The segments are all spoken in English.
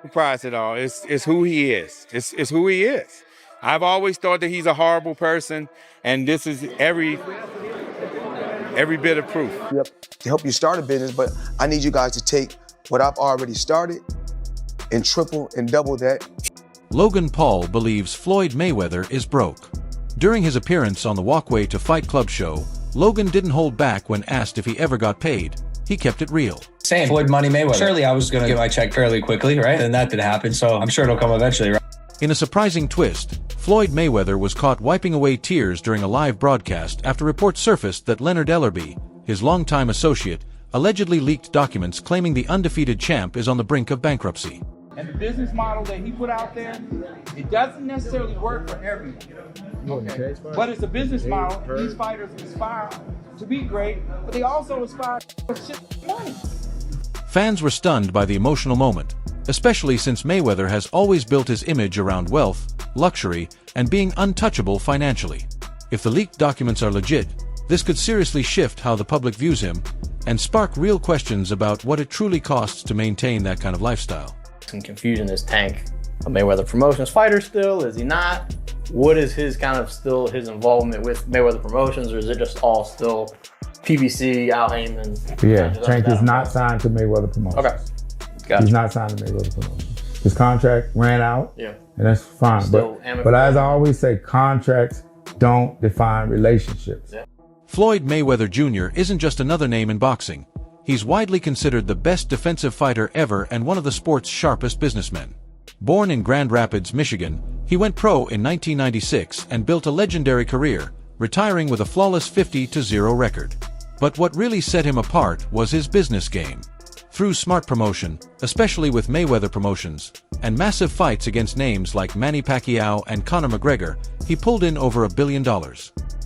Surprised at all. It's who he is. It's who he is. I've always thought that he's a horrible person, and this is every bit of proof. Yep. To help you start a business, but I need you guys to take what I've already started and triple and double that. Logan Paul believes Floyd Mayweather is broke. During his appearance on the Walkway to Fight Club show, Logan didn't hold back when asked if he ever got paid. He kept it real. Same, Floyd Money Mayweather. Surely I was going to get my check fairly quickly, right? And that didn't happen, so I'm sure it'll come eventually, right? In a surprising twist, Floyd Mayweather was caught wiping away tears during a live broadcast after reports surfaced that Leonard Ellerbe, his longtime associate, allegedly leaked documents claiming the undefeated champ is on the brink of bankruptcy. And the business model that he put out there, it doesn't necessarily work for everyone. Okay. But it's a business model. These fighters aspire to be great, but they also aspire for shit money. Fans were stunned by the emotional moment, especially since Mayweather has always built his image around wealth, luxury, and being untouchable financially. If the leaked documents are legit, this could seriously shift how the public views him and spark real questions about what it truly costs to maintain that kind of lifestyle. Some confusion is Tank a Mayweather Promotions fighter still? Is he not? What is his his involvement with Mayweather Promotions, or is it just all still PBC, Al Heyman? Yeah, Tank is not signed to Mayweather Promotions. Okay, gotcha. He's not signed to Mayweather Promotions. His contract ran out, yeah, and that's fine. But as I always say, contracts don't define relationships. Yeah. Floyd Mayweather Jr. isn't just another name in boxing. He's widely considered the best defensive fighter ever and one of the sport's sharpest businessmen. Born in Grand Rapids, Michigan, he went pro in 1996 and built a legendary career, retiring with a flawless 50-0 record. But what really set him apart was his business game. Through smart promotion, especially with Mayweather Promotions, and massive fights against names like Manny Pacquiao and Conor McGregor, he pulled in over $1 billion.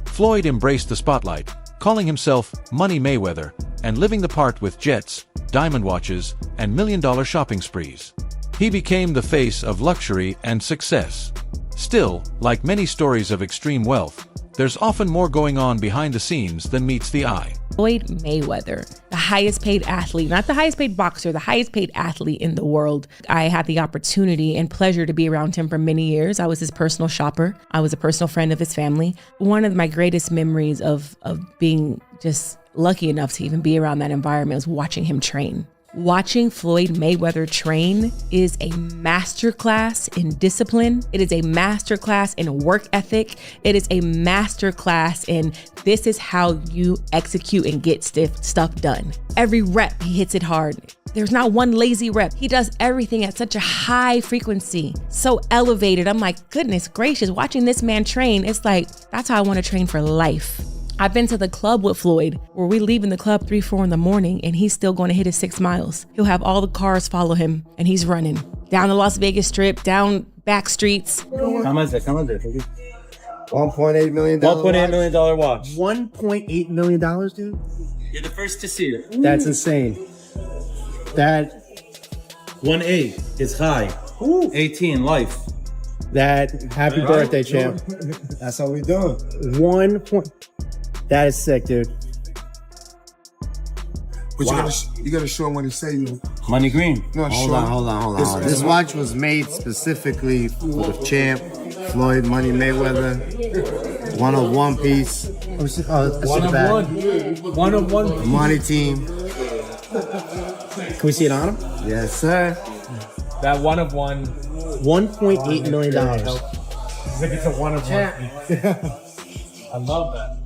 Floyd embraced the spotlight, calling himself Money Mayweather, and living the part with jets, diamond watches, and million-dollar shopping sprees. He became the face of luxury and success. Still, like many stories of extreme wealth, there's often more going on behind the scenes than meets the eye. Floyd Mayweather, the highest paid athlete, not the highest paid boxer, the highest paid athlete in the world. I had the opportunity and pleasure to be around him for many years. I was his personal shopper. I was a personal friend of his family. One of my greatest memories of being just lucky enough to even be around that environment was watching him train. Watching Floyd Mayweather train is a masterclass in discipline. It is a masterclass in work ethic. It is a masterclass in this is how you execute and get stuff done. Every rep, he hits it hard. There's not one lazy rep. He does everything at such a high frequency, so elevated. I'm like, goodness gracious, watching this man train, it's like, that's how I want to train for life. I've been to the club with Floyd where we leave in the club 3-4 in the morning and he's still going to hit his 6 miles. He'll have all the cars follow him and he's running down the Las Vegas Strip, down back streets. How much is it? $1.8 million. $1.8 million watch. $1.8 million, dude? You're the first to see it. That's insane. That 1.8 is high. 18 life. Happy birthday, champ. That's how we doing. That is sick, dude. But you gotta show him what he say. Money green. No, Hold on. This watch was made specifically for the champ, Floyd Money Mayweather. 101 piece. One of one. Money team. Can we see it on him? Yes, sir. That one of one. $1.8 million. It's a one of one. I love that.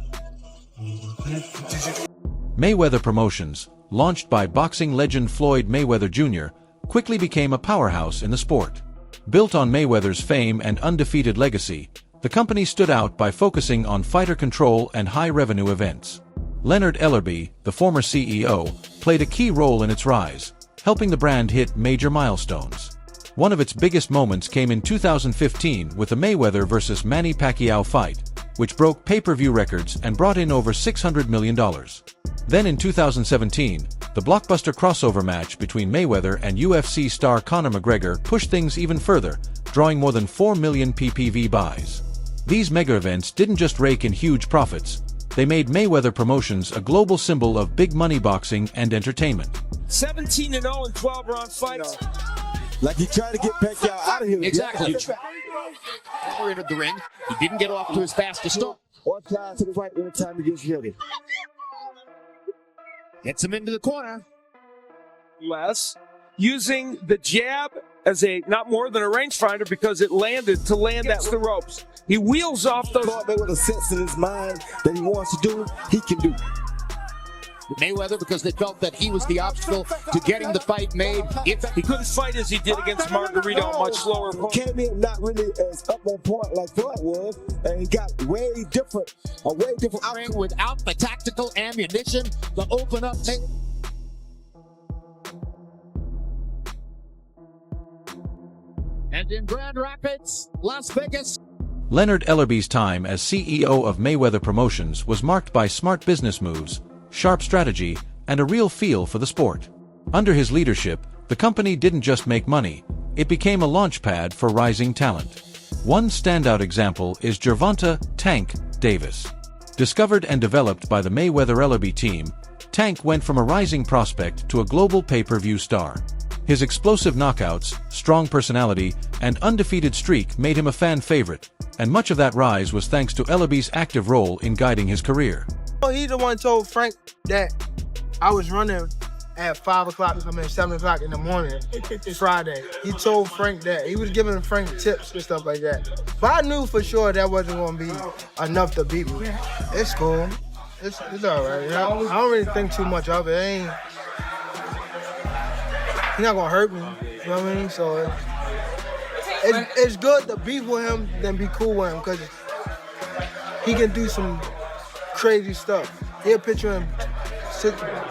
Mayweather Promotions, launched by boxing legend Floyd Mayweather Jr., quickly became a powerhouse in the sport. Built on Mayweather's fame and undefeated legacy, the company stood out by focusing on fighter control and high-revenue events. Leonard Ellerbe, the former CEO, played a key role in its rise, helping the brand hit major milestones. One of its biggest moments came in 2015 with the Mayweather vs. Manny Pacquiao fight, which broke pay-per-view records and brought in over $600 million. Then in 2017, the blockbuster crossover match between Mayweather and UFC star Conor McGregor pushed things even further, drawing more than 4 million PPV buys. These mega events didn't just rake in huge profits, they made Mayweather Promotions a global symbol of big money boxing and entertainment. 17-0 in 12-round fights. Like he tried to get Pacquiao out of here. Exactly. Ellerbe entered the ring. He didn't get off to his fastest start. Or try to the right anytime he gets ready. Gets him into the corner. Less using the jab as a not more than a rangefinder because it landed to land at the ropes. He wheels off those. With a sense in his mind that he wants to do, he can do. Mayweather, because they felt that he was the obstacle to getting the fight made. He couldn't fight as he did against Margarito, much slower. Came in not really as up on point like Floyd was, and he got a way different outring without the tactical ammunition to open up. And in Grand Rapids, Las Vegas. Leonard Ellerbe's time as CEO of Mayweather Promotions was marked by smart business moves, sharp strategy, and a real feel for the sport. Under his leadership, the company didn't just make money, it became a launchpad for rising talent. One standout example is Gervonta "Tank" Davis. Discovered and developed by the Mayweather-Ellerbe team, Tank went from a rising prospect to a global pay-per-view star. His explosive knockouts, strong personality, and undefeated streak made him a fan favorite, and much of that rise was thanks to Ellerbe's active role in guiding his career. He's the one told Frank that I was running at 7 o'clock in the morning, Friday. He told Frank that. He was giving Frank tips and stuff like that. But I knew for sure that wasn't going to be enough to beat me. It's cool. It's all right. You know? I don't really think too much of it. He's not going to hurt me. You know what I mean? So it's good to be with him than be cool with him because he can do some crazy stuff. He'll put you in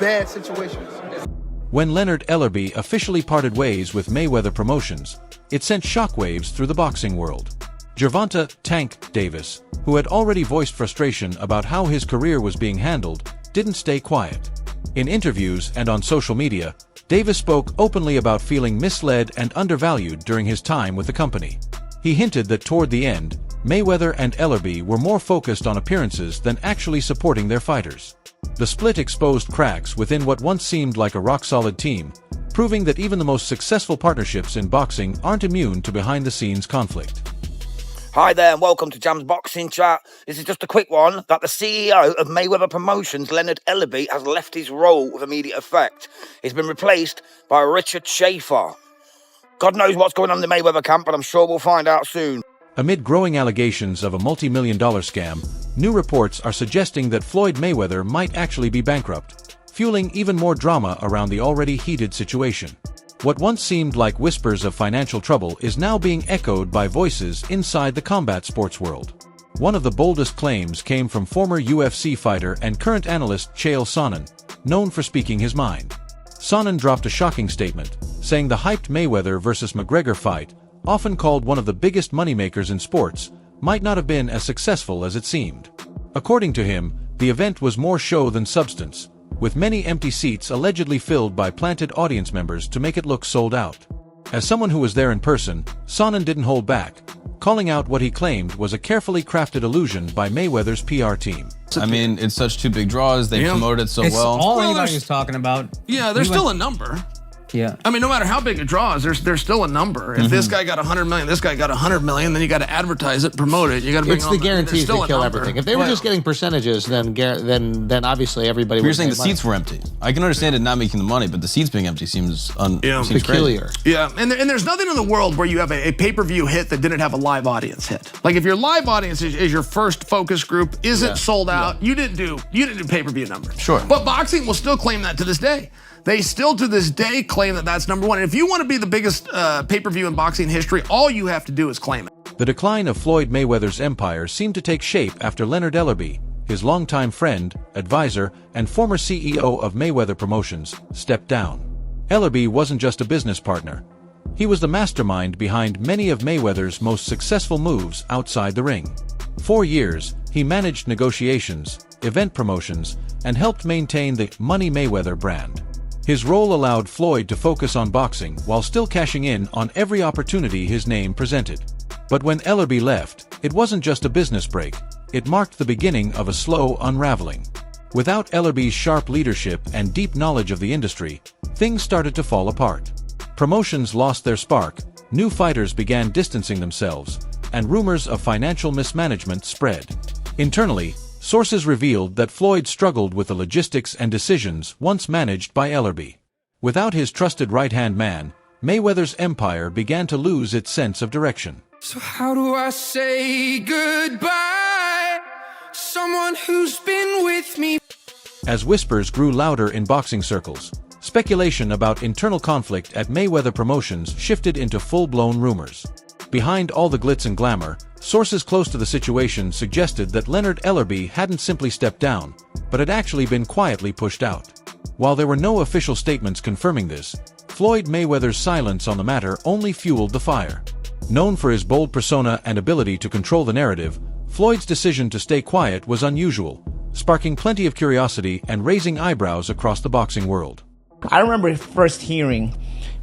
bad situations. When Leonard Ellerbe officially parted ways with Mayweather Promotions, it sent shockwaves through the boxing world. Gervonta "Tank" Davis, who had already voiced frustration about how his career was being handled, didn't stay quiet. In interviews and on social media, Davis spoke openly about feeling misled and undervalued during his time with the company. He hinted that toward the end, Mayweather and Ellerbe were more focused on appearances than actually supporting their fighters. The split exposed cracks within what once seemed like a rock-solid team, proving that even the most successful partnerships in boxing aren't immune to behind-the-scenes conflict. Hi there and welcome to Jam's Boxing Chat. This is just a quick one that the CEO of Mayweather Promotions, Leonard Ellerbe, has left his role with immediate effect. He's been replaced by Richard Schaefer. God knows what's going on in the Mayweather camp, but I'm sure we'll find out soon. Amid growing allegations of a multi-million-dollar scam, new reports are suggesting that Floyd Mayweather might actually be bankrupt, fueling even more drama around the already heated situation. What once seemed like whispers of financial trouble is now being echoed by voices inside the combat sports world. One of the boldest claims came from former UFC fighter and current analyst Chael Sonnen, known for speaking his mind. Sonnen dropped a shocking statement, saying the hyped Mayweather vs. McGregor fight, often called one of the biggest moneymakers in sports, might not have been as successful as it seemed. According to him, the event was more show than substance, with many empty seats allegedly filled by planted audience members to make it look sold out. As someone who was there in person, Sonnen didn't hold back, calling out what he claimed was a carefully crafted illusion by Mayweather's PR team. I mean, it's such two big draws, they promoted it so well. All anybody was talking about. Yeah, there's still a number. Yeah. I mean, no matter how big a draw is, there's still a number. If this guy got 100 million, this guy got 100 million, then you got to advertise it, promote it. You got to bring. It's the guarantees that kill everything. If they were just getting percentages, then obviously everybody. You're saying the seats were empty. I can understand it not making the money, but the seats being empty seems peculiar. Yeah, and there's nothing in the world where you have a pay-per-view hit that didn't have a live audience hit. Like if your live audience is your first focus group, isn't sold out, you didn't do pay-per-view numbers. Sure. But boxing will still claim that to this day. They still, to this day, claim that that's number one. And if you want to be the biggest pay-per-view in boxing history, all you have to do is claim it. The decline of Floyd Mayweather's empire seemed to take shape after Leonard Ellerbe, his longtime friend, advisor, and former CEO of Mayweather Promotions, stepped down. Ellerbe wasn't just a business partner. He was the mastermind behind many of Mayweather's most successful moves outside the ring. For years, he managed negotiations, event promotions, and helped maintain the Money Mayweather brand. His role allowed Floyd to focus on boxing while still cashing in on every opportunity his name presented. But when Ellerbe left, it wasn't just a business break, it marked the beginning of a slow unraveling. Without Ellerbe's sharp leadership and deep knowledge of the industry, things started to fall apart. Promotions lost their spark, new fighters began distancing themselves, and rumors of financial mismanagement spread. Internally, sources revealed that Floyd struggled with the logistics and decisions once managed by Ellerbe. Without his trusted right-hand man, Mayweather's empire began to lose its sense of direction. So how do I say goodbye? Someone who's been with me. As whispers grew louder in boxing circles, speculation about internal conflict at Mayweather Promotions shifted into full-blown rumors. Behind all the glitz and glamour, sources close to the situation suggested that Leonard Ellerbe hadn't simply stepped down, but had actually been quietly pushed out. While there were no official statements confirming this, Floyd Mayweather's silence on the matter only fueled the fire. Known for his bold persona and ability to control the narrative, Floyd's decision to stay quiet was unusual, sparking plenty of curiosity and raising eyebrows across the boxing world. I remember first hearing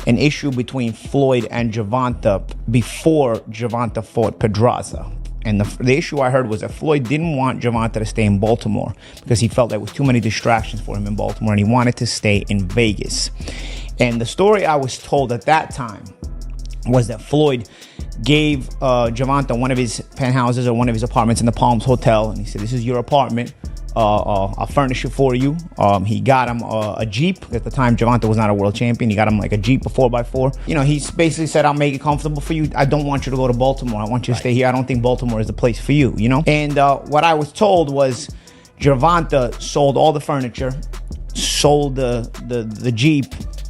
an issue between Floyd and Gervonta before Gervonta fought Pedraza. And the issue I heard was that Floyd didn't want Gervonta to stay in Baltimore because he felt there was too many distractions for him in Baltimore and he wanted to stay in Vegas. And the story I was told at that time was that Floyd gave Gervonta one of his penthouses or one of his apartments in the Palms Hotel. And he said, "This is your apartment. I'll furnish it for you." He got him a Jeep. At the time, Gervonta was not a world champion. He got him like a Jeep, a 4x4. You know, he basically said, "I'll make it comfortable for you. I don't want you to go to Baltimore. I want you to stay here. I don't think Baltimore is the place for you," you know? And what I was told was Gervonta sold all the furniture, sold the Jeep,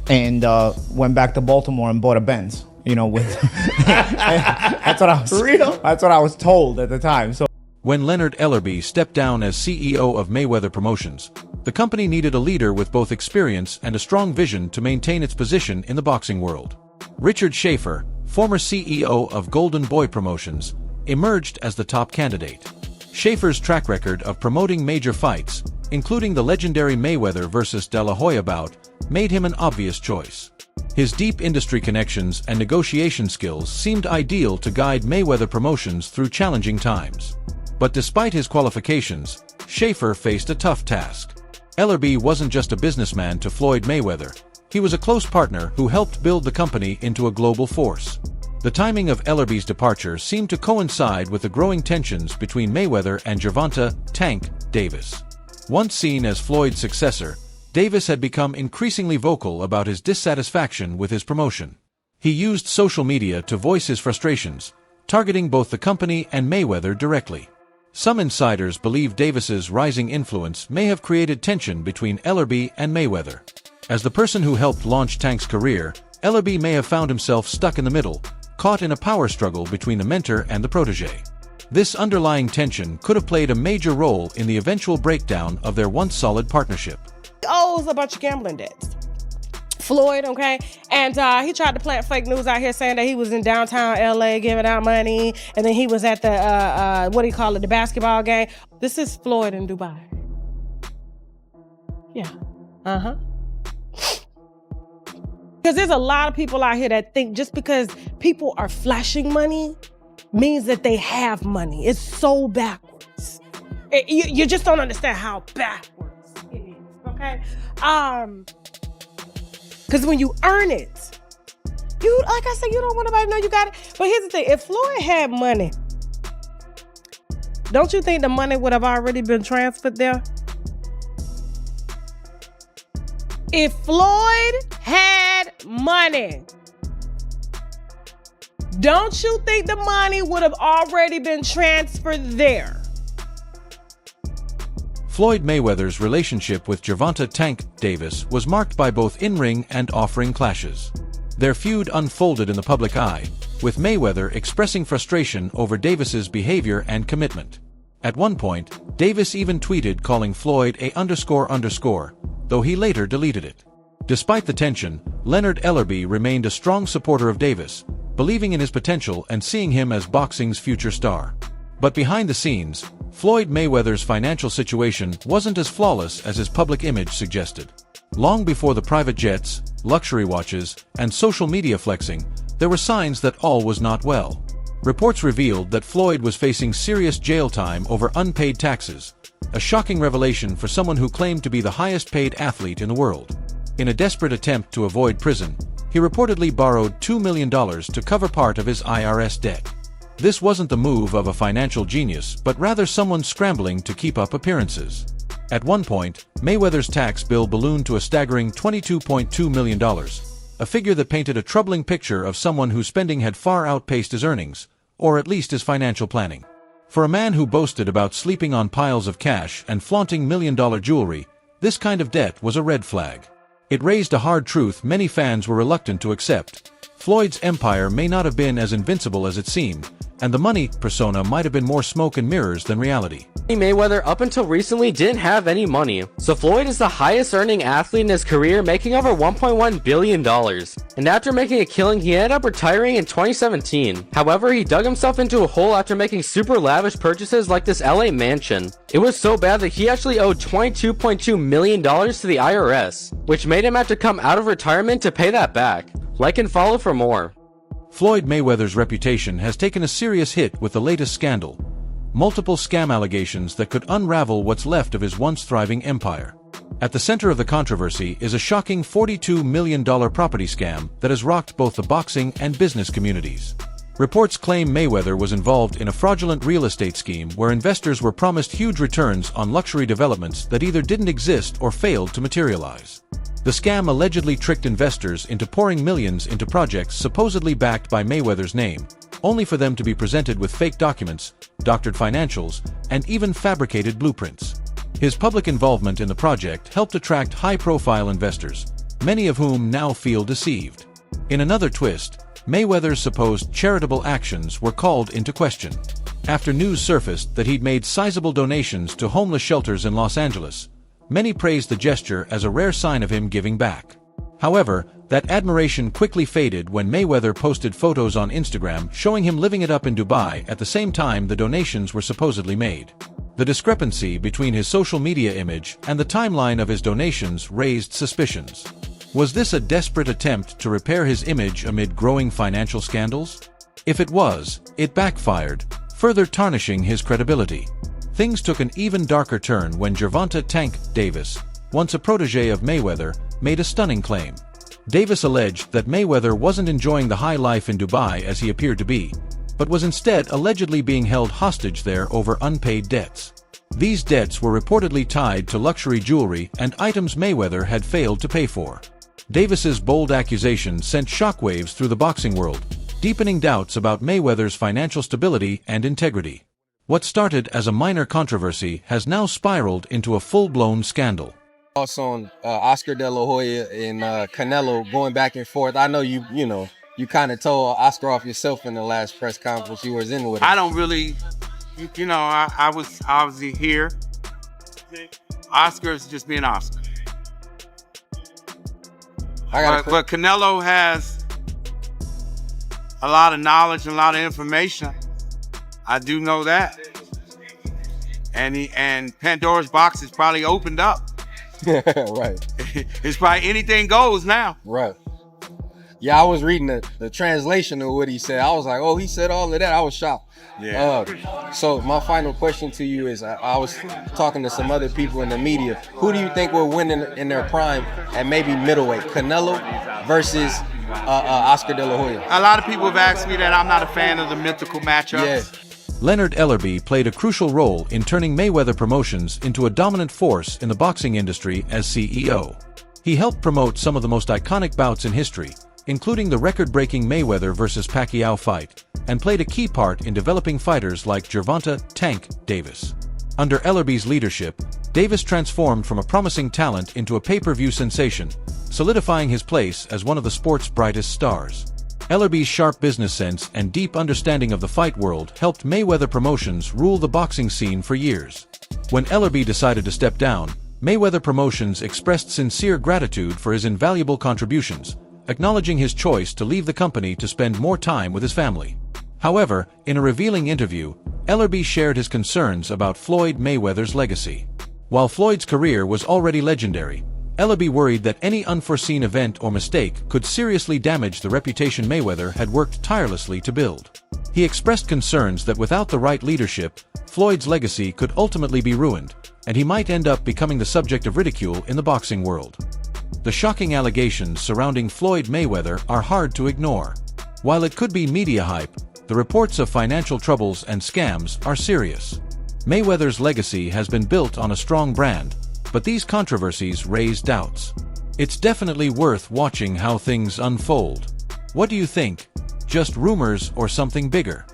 and went back to Baltimore and bought a Benz. You know, with that's what I was told at the time. So when Leonard Ellerbe stepped down as CEO of Mayweather Promotions, the company needed a leader with both experience and a strong vision to maintain its position in the boxing world. Richard Schaefer, former CEO of Golden Boy Promotions, emerged as the top candidate. Schaefer's track record of promoting major fights, including the legendary Mayweather vs. De La Hoya bout, made him an obvious choice. His deep industry connections and negotiation skills seemed ideal to guide Mayweather Promotions through challenging times. But despite his qualifications, Schaefer faced a tough task. Ellerbe wasn't just a businessman to Floyd Mayweather. He was a close partner who helped build the company into a global force. The timing of Ellerbe's departure seemed to coincide with the growing tensions between Mayweather and Gervonta "Tank" Davis. Once seen as Floyd's successor, Davis had become increasingly vocal about his dissatisfaction with his promotion. He used social media to voice his frustrations, targeting both the company and Mayweather directly. Some insiders believe Davis's rising influence may have created tension between Ellerbe and Mayweather. As the person who helped launch Tank's career, Ellerbe may have found himself stuck in the middle, caught in a power struggle between the mentor and the protege. This underlying tension could have played a major role in the eventual breakdown of their once solid partnership. Owes a bunch of gambling debts. Floyd, okay? And he tried to plant fake news out here saying that he was in downtown LA giving out money, and then he was at the, the basketball game. This is Floyd in Dubai. Yeah. Uh-huh. Because there's a lot of people out here that think just because people are flashing money means that they have money. It's so backwards. You just don't understand how backwards it is, okay? Because when you earn it, like I said, you don't want nobody to know you got it. But here's the thing, if Floyd had money, don't you think the money would have already been transferred there? If Floyd had money, don't you think the money would have already been transferred there? Floyd Mayweather's relationship with Gervonta "Tank" Davis was marked by both in-ring and off-ring clashes. Their feud unfolded in the public eye, with Mayweather expressing frustration over Davis's behavior and commitment. At one point, Davis even tweeted calling Floyd a __, though he later deleted it. Despite the tension, Leonard Ellerbe remained a strong supporter of Davis, believing in his potential and seeing him as boxing's future star. But behind the scenes, Floyd Mayweather's financial situation wasn't as flawless as his public image suggested. Long before the private jets, luxury watches, and social media flexing, there were signs that all was not well. Reports revealed that Floyd was facing serious jail time over unpaid taxes, a shocking revelation for someone who claimed to be the highest-paid athlete in the world. In a desperate attempt to avoid prison, he reportedly borrowed $2 million to cover part of his IRS debt. This wasn't the move of a financial genius, but rather someone scrambling to keep up appearances. At one point, Mayweather's tax bill ballooned to a staggering $22.2 million, a figure that painted a troubling picture of someone whose spending had far outpaced his earnings, or at least his financial planning. For a man who boasted about sleeping on piles of cash and flaunting million-dollar jewelry, this kind of debt was a red flag. It raised a hard truth many fans were reluctant to accept. Floyd's empire may not have been as invincible as it seemed, and the money persona might have been more smoke and mirrors than reality. Mayweather up until recently didn't have any money, so Floyd is the highest earning athlete in his career, making over $1.1 billion. And after making a killing, he ended up retiring in 2017. However, he dug himself into a hole after making super lavish purchases like this LA mansion. It was so bad that he actually owed $22.2 million to the IRS, which made him have to come out of retirement to pay that back. Like and follow for more. Floyd Mayweather's reputation has taken a serious hit with the latest scandal. Multiple scam allegations that could unravel what's left of his once thriving empire. At the center of the controversy is a shocking $42 million property scam that has rocked both the boxing and business communities. Reports claim Mayweather was involved in a fraudulent real estate scheme where investors were promised huge returns on luxury developments that either didn't exist or failed to materialize. The scam allegedly tricked investors into pouring millions into projects supposedly backed by Mayweather's name, only for them to be presented with fake documents, doctored financials, and even fabricated blueprints. His public involvement in the project helped attract high-profile investors, many of whom now feel deceived. In another twist, Mayweather's supposed charitable actions were called into question. After news surfaced that he'd made sizable donations to homeless shelters in Los Angeles, many praised the gesture as a rare sign of him giving back. However, that admiration quickly faded when Mayweather posted photos on Instagram showing him living it up in Dubai at the same time the donations were supposedly made. The discrepancy between his social media image and the timeline of his donations raised suspicions. Was this a desperate attempt to repair his image amid growing financial scandals? If it was, it backfired, further tarnishing his credibility. Things took an even darker turn when Gervonta "Tank" Davis, once a protege of Mayweather, made a stunning claim. Davis alleged that Mayweather wasn't enjoying the high life in Dubai as he appeared to be, but was instead allegedly being held hostage there over unpaid debts. These debts were reportedly tied to luxury jewelry and items Mayweather had failed to pay for. Davis's bold accusation sent shockwaves through the boxing world, deepening doubts about Mayweather's financial stability and integrity. What started as a minor controversy has now spiraled into a full-blown scandal. Also on Oscar De La Hoya and Canelo going back and forth. I know you kind of told Oscar off yourself in the last press conference you was in with him. I don't really, I was obviously here. Oscar is just being Oscar. But Canelo has a lot of knowledge and a lot of information. I do know that. And Pandora's box is probably opened up. Right. It's probably anything goes now. Right. Yeah, I was reading the translation of what he said. I was like, oh, he said all of that. I was shocked. Yeah. So my final question to you is, I was talking to some other people in the media. Who do you think will win in their prime at maybe middleweight? Canelo versus Oscar De La Hoya? A lot of people have asked me that. I'm not a fan of the mythical matchups. Yeah. Leonard Ellerbe played a crucial role in turning Mayweather Promotions into a dominant force in the boxing industry as CEO. He helped promote some of the most iconic bouts in history, including the record-breaking Mayweather vs. Pacquiao fight, and played a key part in developing fighters like Gervonta "Tank" Davis. Under Ellerbe's leadership, Davis transformed from a promising talent into a pay-per-view sensation, solidifying his place as one of the sport's brightest stars. Ellerbe's sharp business sense and deep understanding of the fight world helped Mayweather Promotions rule the boxing scene for years. When Ellerbe decided to step down, Mayweather Promotions expressed sincere gratitude for his invaluable contributions, acknowledging his choice to leave the company to spend more time with his family. However, in a revealing interview, Ellerbe shared his concerns about Floyd Mayweather's legacy. While Floyd's career was already legendary, Ellerbe worried that any unforeseen event or mistake could seriously damage the reputation Mayweather had worked tirelessly to build. He expressed concerns that without the right leadership, Floyd's legacy could ultimately be ruined, and he might end up becoming the subject of ridicule in the boxing world. The shocking allegations surrounding Floyd Mayweather are hard to ignore. While it could be media hype, the reports of financial troubles and scams are serious. Mayweather's legacy has been built on a strong brand, but these controversies raise doubts. It's definitely worth watching how things unfold. What do you think? Just rumors or something bigger?